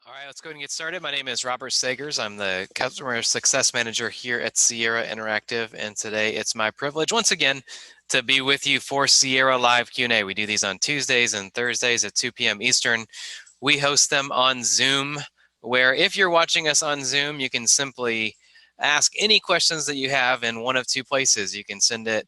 All right, let's go ahead and get started. My name is Robert Sagers. I'm the Customer Success Manager here at Sierra Interactive, and today it's my privilege once again to be with you for Sierra Live Q&A. We do these on Tuesdays and Thursdays at 2 p.m. Eastern. We host them on Zoom, where if you're watching us on Zoom, you can simply ask any questions that you have in one of two places. You can send it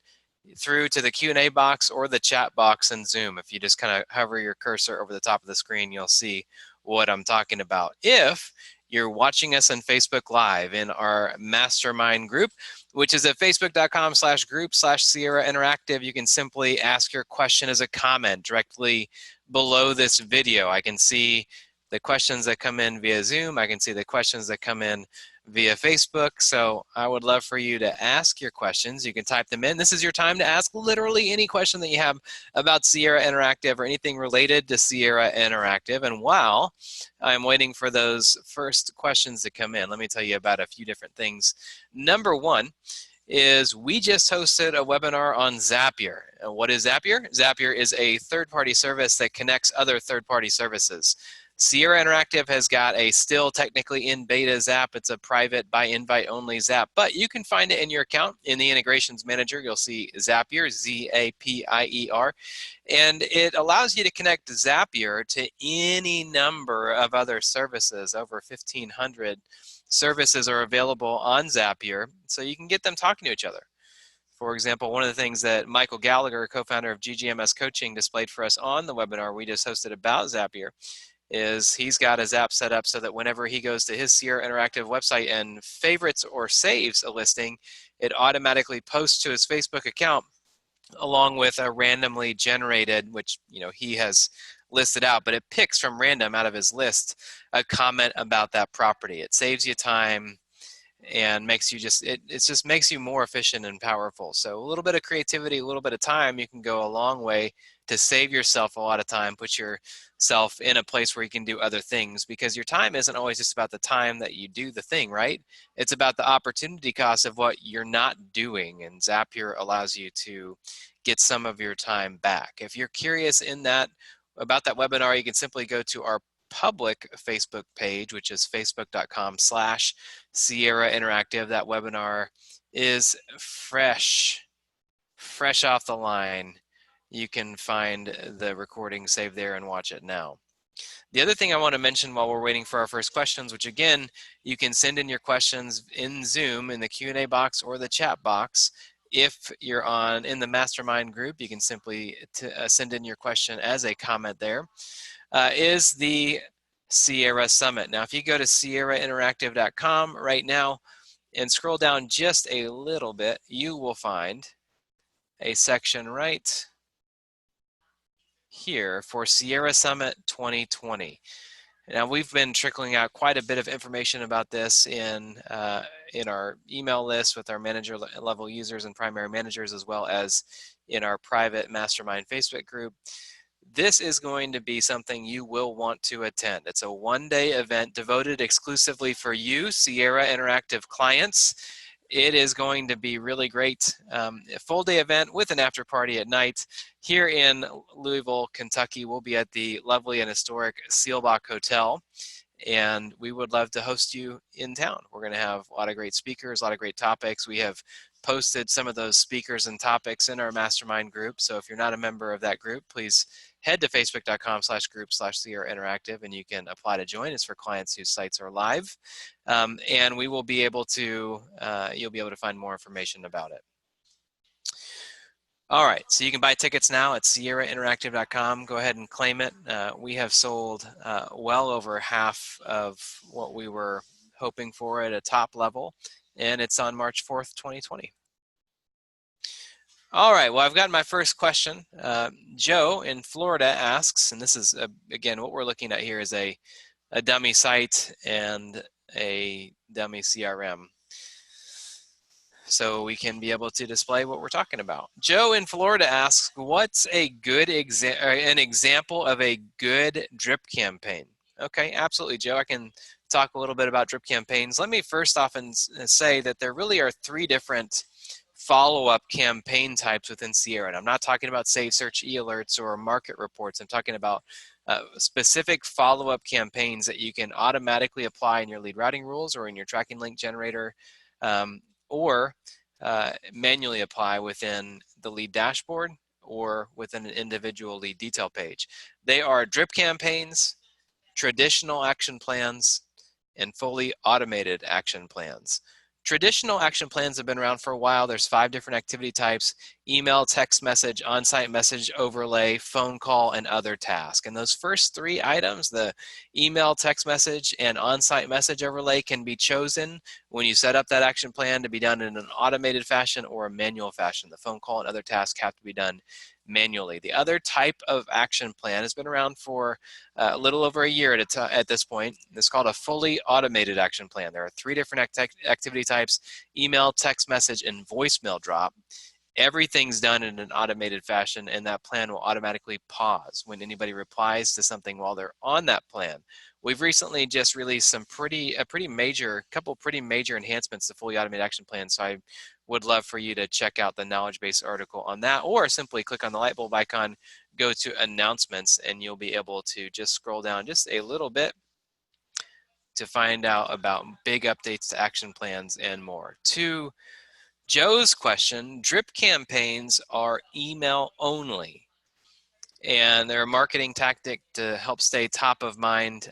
through to the Q&A box or the chat box in Zoom. If you just kind of hover your cursor over the top of the screen, you'll see what I'm talking about. If you're watching us on Facebook Live in our mastermind group, which is at facebook.com/group/Sierra Interactive, you can simply ask your question as a comment directly below this video. I can see the questions that come in via Zoom. I can see the questions that come in via Facebook. So I would love for you to ask your questions. You can type them in. This is your time to ask literally any question that you have about Sierra Interactive or anything related to Sierra Interactive. And while I'm waiting for those first questions to come in, let me tell you about a few different things. Number one is we just hosted a webinar on Zapier. And what is Zapier? Zapier is a third-party service that connects other third-party services. Sierra Interactive has got a still technically in beta Zap. It's a private by invite only Zap, but you can find it in your account. In the integrations manager, you'll see Zapier, Z-A-P-I-E-R, and it allows you to connect Zapier to any number of other services. Over 1,500 services are available on Zapier, so you can get them talking to each other. For example, one of the things that Michael Gallagher, co-founder of GGMS Coaching, displayed for us on the webinar we just hosted about Zapier is he's got a Zap set up so that whenever he goes to his Sierra Interactive website and favorites or saves a listing, it automatically posts to his Facebook account along with a randomly generated, which he has listed out, but it picks from random out of his list a comment about that property. It saves you time and makes you it just makes you more efficient and powerful. So a little bit of creativity, a little bit of time, you can go a long way to save yourself a lot of time, put yourself in a place where you can do other things, because your time isn't always just about the time that you do the thing, right? It's about the opportunity cost of what you're not doing, and Zapier allows you to get some of your time back. If you're curious about that webinar, you can simply go to our public Facebook page, which is facebook.com/Sierra Interactive. That webinar is fresh off the line. You can find the recording saved there and watch it now. The other thing I want to mention while we're waiting for our first questions, which again, you can send in your questions in Zoom in the Q&A box or the chat box. If you're in the mastermind group, you can simply send in your question as a comment there. Is the Sierra Summit. Now, if you go to sierrainteractive.com right now and scroll down just a little bit, you will find a section right here for Sierra Summit 2020. Now, we've been trickling out quite a bit of information about this in our email list with our manager level users and primary managers, as well as in our private mastermind Facebook group. This is going to be something you will want to attend. It's a one-day event devoted exclusively for you, Sierra Interactive clients. It is going to be really great. A full-day event with an after party at night here in Louisville, Kentucky. We'll be at the lovely and historic Seelbach Hotel, and we would love to host you in town. We're going to have a lot of great speakers, a lot of great topics. We have posted some of those speakers and topics in our mastermind group, so if you're not a member of that group, please head to facebook.com/group/Sierra Interactive, and you can apply to join. It's for clients whose sites are live, and we will be able to, you'll be able to find more information about it. All right, so you can buy tickets now at sierrainteractive.com. Go ahead and claim it. We have sold well over half of what we were hoping for at a top level, and it's on March 4th, 2020. All right, well, I've got my first question. Joe in Florida asks, and this is, again, what we're looking at here is a dummy site and a dummy CRM. So we can be able to display what we're talking about. Joe in Florida asks, what's a good an example of a good drip campaign? Okay, absolutely, Joe. I can talk a little bit about drip campaigns. Let me first off say that there really are three different follow-up campaign types within Sierra. And I'm not talking about Save Search e-alerts or market reports. I'm talking about specific follow-up campaigns that you can automatically apply in your lead routing rules or in your tracking link generator, or manually apply within the lead dashboard or within an individual lead detail page. They are drip campaigns, traditional action plans, and fully automated action plans. Traditional action plans have been around for a while. There's 5 different activity types: email, text message, on-site message overlay, phone call, and other task. And those first 3 items, the email, text message, and on-site message overlay, can be chosen when you set up that action plan to be done in an automated fashion or a manual fashion. The phone call and other tasks have to be done manually. The other type of action plan has been around for a little over a year at this point. It's called a fully automated action plan. There are 3 different activity types: email, text message, and voicemail drop. Everything's done in an automated fashion, and that plan will automatically pause when anybody replies to something while they're on that plan. We've recently just released some couple pretty major enhancements to fully automated action plans. So I would love for you to check out the knowledge base article on that, or simply click on the light bulb icon, go to announcements, and you'll be able to just scroll down just a little bit to find out about big updates to action plans and more. To Joe's question, drip campaigns are email only, and they're a marketing tactic to help stay top of mind.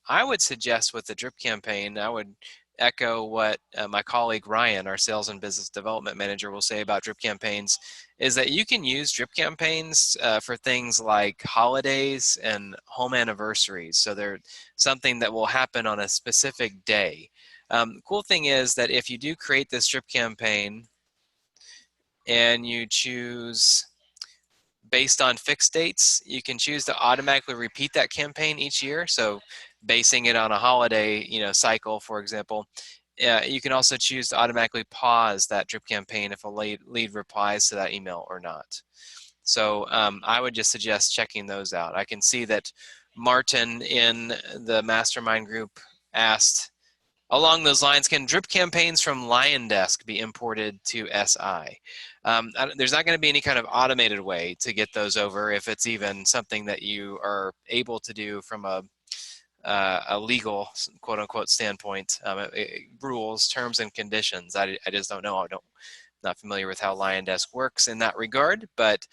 I would suggest with the drip campaign, I would echo what my colleague Ryan, our sales and business development manager, will say about drip campaigns, is that you can use drip campaigns for things like holidays and home anniversaries. So they're something that will happen on a specific day. The cool thing is that if you do create this drip campaign and you choose based on fixed dates, you can choose to automatically repeat that campaign each year. So basing it on a holiday, cycle, for example, you can also choose to automatically pause that drip campaign if a lead replies to that email or not. So I would just suggest checking those out. I can see that Martin in the mastermind group asked, along those lines, can drip campaigns from LionDesk be imported to SI? There's not going to be any kind of automated way to get those over, if it's even something that you are able to do from a legal, quote unquote, standpoint. Rules, terms, and conditions. I just don't know. Not familiar with how LionDesk works in that regard, but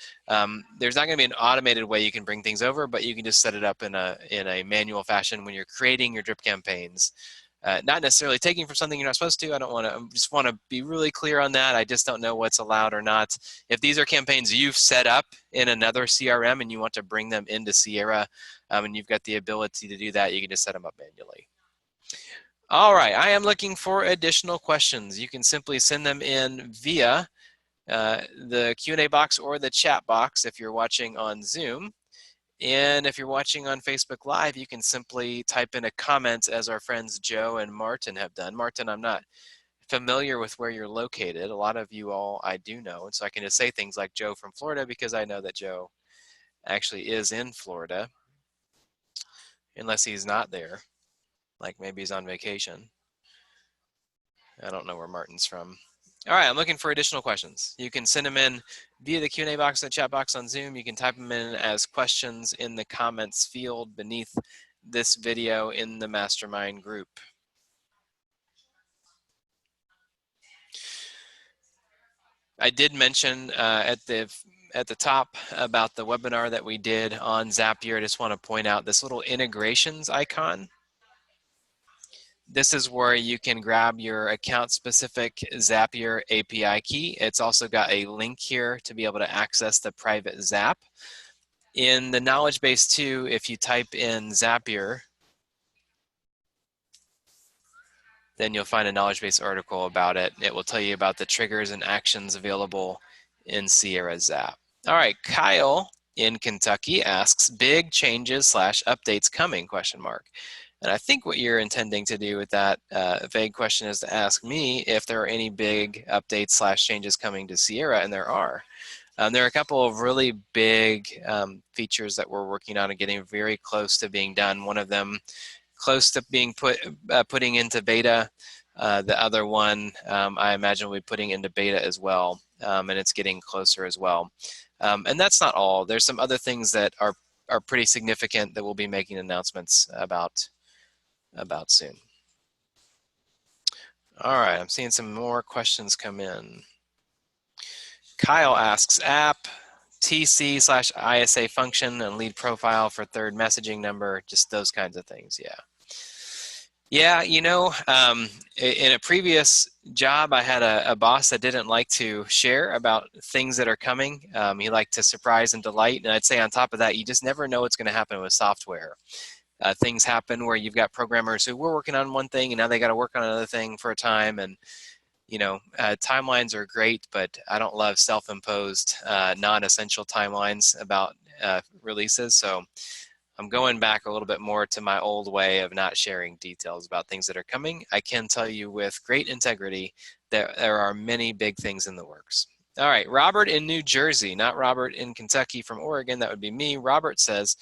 there's not going to be an automated way you can bring things over, but you can just set it up in a manual fashion when you're creating your drip campaigns. Not necessarily taking from something you're not supposed to. I just want to be really clear on that. I just don't know what's allowed or not. If these are campaigns you've set up in another CRM and you want to bring them into Sierra, and you've got the ability to do that, you can just set them up manually. All right, I am looking for additional questions. You can simply send them in via the Q&A box or the chat box if you're watching on Zoom. And if you're watching on Facebook Live, you can simply type in a comment, as our friends Joe and Martin have done. Martin, I'm not familiar with where you're located. A lot of you all I do know, and so I can just say things like Joe from Florida because I know that Joe actually is in Florida, unless he's not there, like maybe he's on vacation. I don't know where Martin's from. All right, I'm looking for additional questions. You can send them in via the Q&A box, the chat box on Zoom. You can type them in as questions in the comments field beneath this video in the mastermind group. I did mention at the top about the webinar that we did on Zapier. I just want to point out this little integrations icon. This is where you can grab your account-specific Zapier API key. It's also got a link here to be able to access the private Zap. In the knowledge base too, if you type in Zapier, then you'll find a knowledge base article about it. It will tell you about the triggers and actions available in Sierra Zap. All right, Kyle in Kentucky asks, big changes / updates coming, ? And I think what you're intending to do with that vague question is to ask me if there are any big updates / changes coming to Sierra, and there are. There are a couple of really big features that we're working on and getting very close to being done. One of them close to being putting into beta The other one, I imagine we'll be putting into beta as well, and it's getting closer as well. And that's not all. There's some other things that are pretty significant that we'll be making announcements about soon. All right, I'm seeing some more questions come in. Kyle asks, app, TC/ISA function, and lead profile for third messaging number, just those kinds of things, yeah. Yeah, you know, in a previous job, I had a boss that didn't like to share about things that are coming. He liked to surprise and delight, and I'd say on top of that, you just never know what's going to happen with software. Things happen where you've got programmers who were working on one thing, and now they got to work on another thing for a time, and you know, timelines are great, but I don't love self-imposed, non-essential timelines about releases. So I'm going back a little bit more to my old way of not sharing details about things that are coming. I can tell you with great integrity that there are many big things in the works. All right, Robert in New Jersey, not Robert in Kentucky from Oregon, that would be me. Robert says,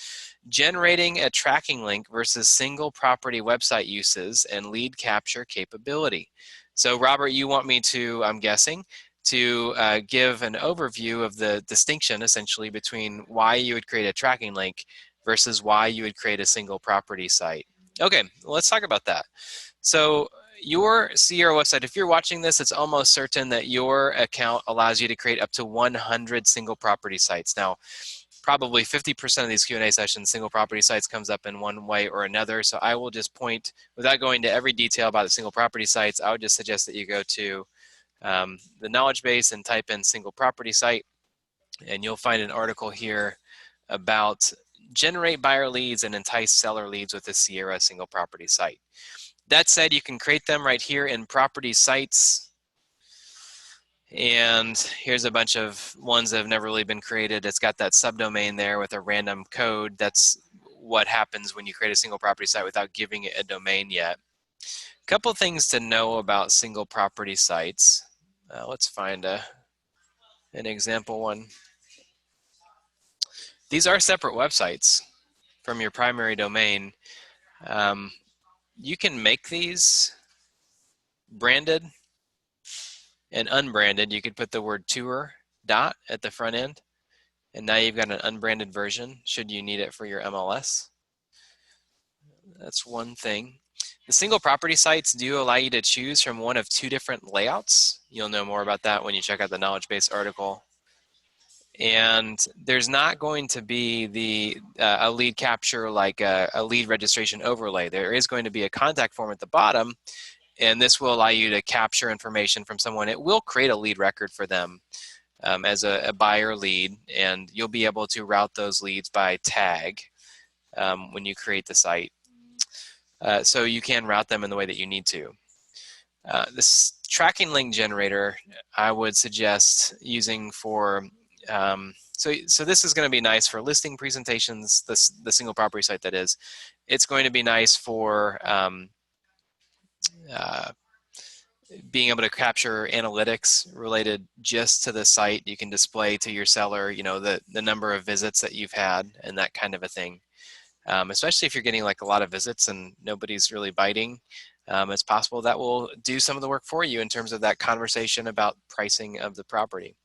generating a tracking link versus single property website uses and lead capture capability. So Robert, you want me to, I'm guessing, to give an overview of the distinction essentially between why you would create a tracking link versus why you would create a single property site. Okay, let's talk about that. So your Sierra website, if you're watching this, it's almost certain that your account allows you to create up to 100 single property sites. Now, probably 50% of these Q&A sessions, single property sites comes up in one way or another. So I will just point, without going to every detail about the single property sites, I would just suggest that you go to the knowledge base and type in single property site, and you'll find an article here about generate buyer leads and entice seller leads with the Sierra single property site. That said, you can create them right here in property sites. And here's a bunch of ones that have never really been created. It's got that subdomain there with a random code. That's what happens when you create a single property site without giving it a domain yet. A couple things to know about single property sites. Let's find an example one. These are separate websites from your primary domain. You can make these branded and unbranded. You could put the word tour dot at the front end, and now you've got an unbranded version should you need it for your MLS. That's one thing. The single property sites do allow you to choose from one of two different layouts. You'll know more about that when you check out the knowledge base article. And there's not going to be a lead capture like a lead registration overlay. There is going to be a contact form at the bottom, and this will allow you to capture information from someone. It will create a lead record for them as a buyer lead, and you'll be able to route those leads by tag when you create the site. So you can route them in the way that you need to. This tracking link generator, I would suggest using for, so this is going to be nice for listing presentations, the single property site that is. It's going to be nice for being able to capture analytics related just to the site. You can display to your seller, you know, the number of visits that you've had and that kind of a thing. Especially if you're getting like a lot of visits and nobody's really biting, it's possible that will do some of the work for you in terms of that conversation about pricing of the property.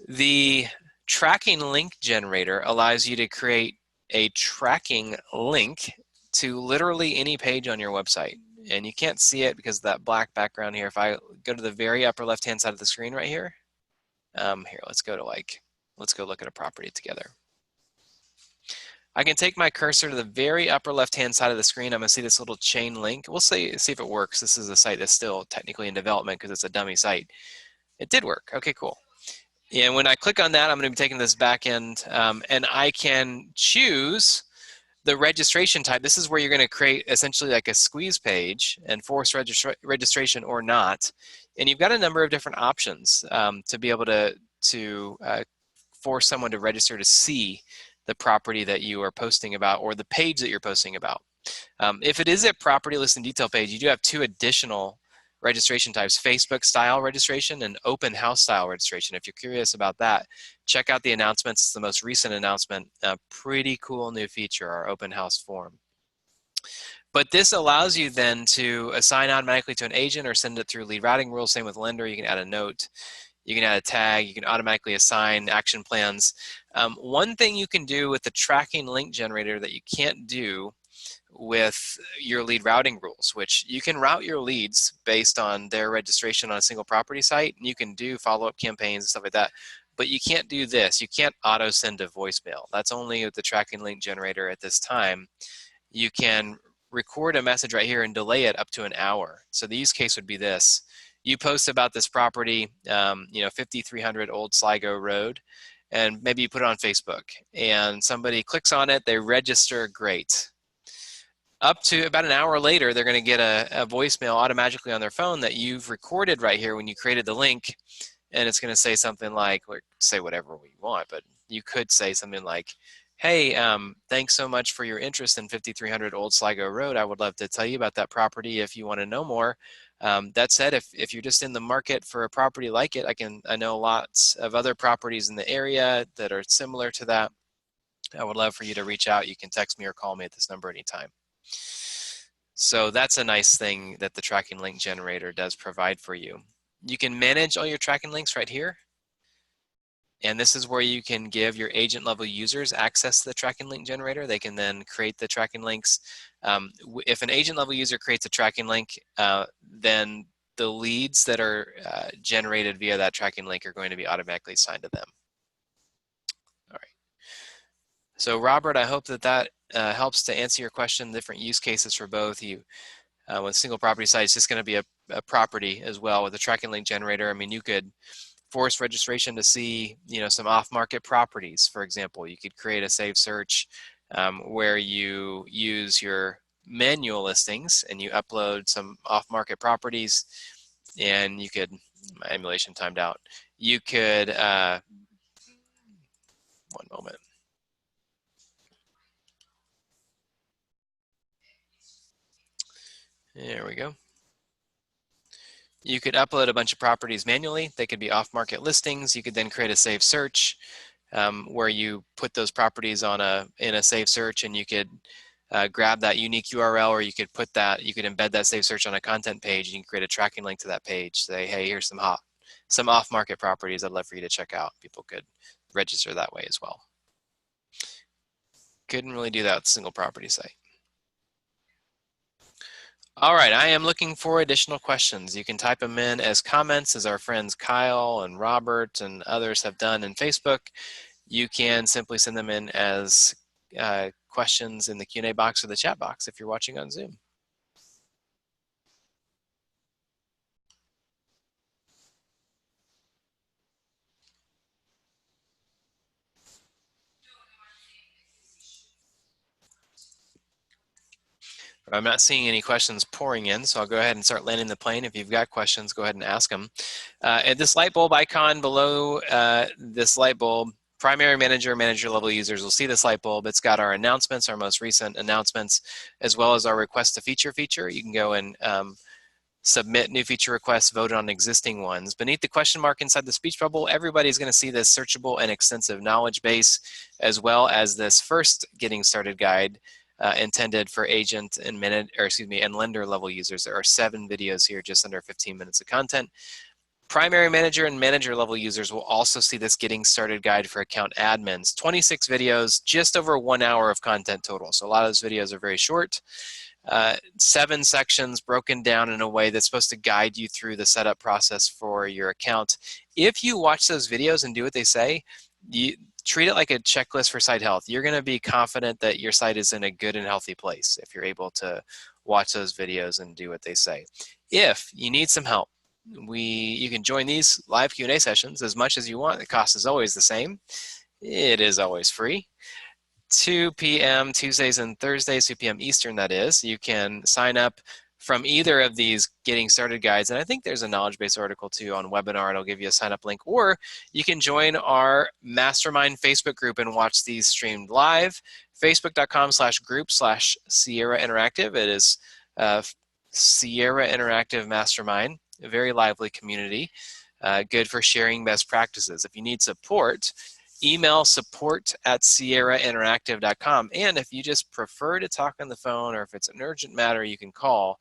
The tracking link generator allows you to create a tracking link to literally any page on your website. And you can't see it because of that black background here. If I go to the very upper left-hand side of the screen right here, here, let's go look at a property together. I can take my cursor to the very upper left-hand side of the screen. I'm going to see this little chain link. We'll see if it works. This is a site that's still technically in development because it's a dummy site. It did work. Okay, cool. And when I click on that, I'm going to be taking this back end, and I can choose the registration type. This is where you're going to create essentially like a squeeze page and force registration or not. And you've got a number of different options to be able to force someone to register to see the property that you are posting about or the page that you're posting about. If it is a property listing detail page, you do have two additional registration types: Facebook style registration and open house style registration. If you're curious about that, check out the announcements. It's the most recent announcement. A pretty cool new feature, our open house form. But this allows you then to assign automatically to an agent or send it through lead routing rules. Same with lender. You can add a note, you can add a tag, you can automatically assign action plans. One thing you can do with the tracking link generator that you can't do with your lead routing rules, which you can route your leads based on their registration on a single property site, and you can do follow-up campaigns and stuff like that. But you can't do this. You can't auto send a voicemail. That's only with the tracking link generator at this time. You can record a message right here and delay it up to an hour. So the use case would be this. You post about this property, 5300 Old Sligo Road, and maybe you put it on Facebook, and somebody clicks on it, they register, great. Up to about an hour later, they're going to get a voicemail automatically on their phone that you've recorded right here when you created the link, and it's going to say something like, or say whatever we want, but you could say something like, hey, thanks so much for your interest in 5300 Old Sligo Road. I would love to tell you about that property if you want to know more. That said, if you're just in the market for a property like it, I know lots of other properties in the area that are similar to that. I would love for you to reach out. You can text me or call me at this number anytime. So that's a nice thing that the tracking link generator does provide for you. You can manage all your tracking links right here. And this is where you can give your agent level users access to the tracking link generator. They can then create the tracking links. If an agent level user creates a tracking link, then the leads that are generated via that tracking link are going to be automatically assigned to them. All right. So Robert, I hope that helps to answer your question. Different use cases for both. With single property site, it's just going to be a property as well with a tracking link generator. I mean, you could force registration to see, some off-market properties. For example, you could create a save search where you use your manual listings and you upload some off-market properties, and you could, my emulation timed out. You could, one moment. There we go. You could upload a bunch of properties manually. They could be off-market listings. You could then create a save search where you put those properties in a save search, and you could grab that unique URL, or you could embed that save search on a content page, and you can create a tracking link to that page. Say, hey, here's some off-market properties I'd love for you to check out. People could register that way as well. Couldn't really do that with a single property site. All right, I am looking for additional questions. You can type them in as comments, as our friends Kyle and Robert and others have done in Facebook. You can simply send them in as questions in the Q&A box or the chat box if you're watching on Zoom. I'm not seeing any questions pouring in, so I'll go ahead and start landing the plane. If you've got questions, go ahead and ask them. And this light bulb icon below this light bulb, primary manager, manager level users will see this light bulb. It's got our announcements, our most recent announcements, as well as our request to feature. You can go and submit new feature requests, vote on existing ones. Beneath the question mark inside the speech bubble, everybody's going to see this searchable and extensive knowledge base, as well as this first getting started guide intended for agent and lender level users. There are 7 videos here, just under 15 minutes of content. Primary manager and manager level users will also see this getting started guide for account admins. 26 videos, just over 1 hour of content total. So a lot of those videos are very short. 7 sections broken down in a way that's supposed to guide you through the setup process for your account. If you watch those videos and do what they say, you treat it like a checklist for site health. You're going to be confident that your site is in a good and healthy place if you're able to watch those videos and do what they say. If you need some help, you can join these live Q&A sessions as much as you want. The cost is always the same. It is always free. 2 p.m. Tuesdays and Thursdays, 2 p.m. Eastern, that is. You can sign up from either of these getting started guides. And I think there's a knowledge base article too on webinar. It'll give you a sign up link, or you can join our mastermind Facebook group and watch these streamed live. Facebook.com/group/Sierra Interactive. It is Sierra Interactive Mastermind, a very lively community, good for sharing best practices. If you need support, email support@sierrainteractive.com. And if you just prefer to talk on the phone, or if it's an urgent matter, you can call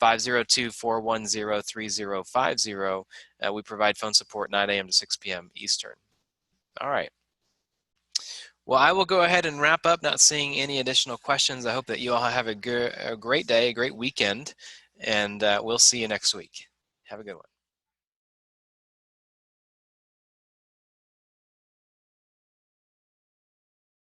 502-410-3050. We provide phone support 9 a.m. to 6 p.m. Eastern. All right. Well, I will go ahead and wrap up, not seeing any additional questions. I hope that you all have a great day, a great weekend, and we'll see you next week. Have a good one.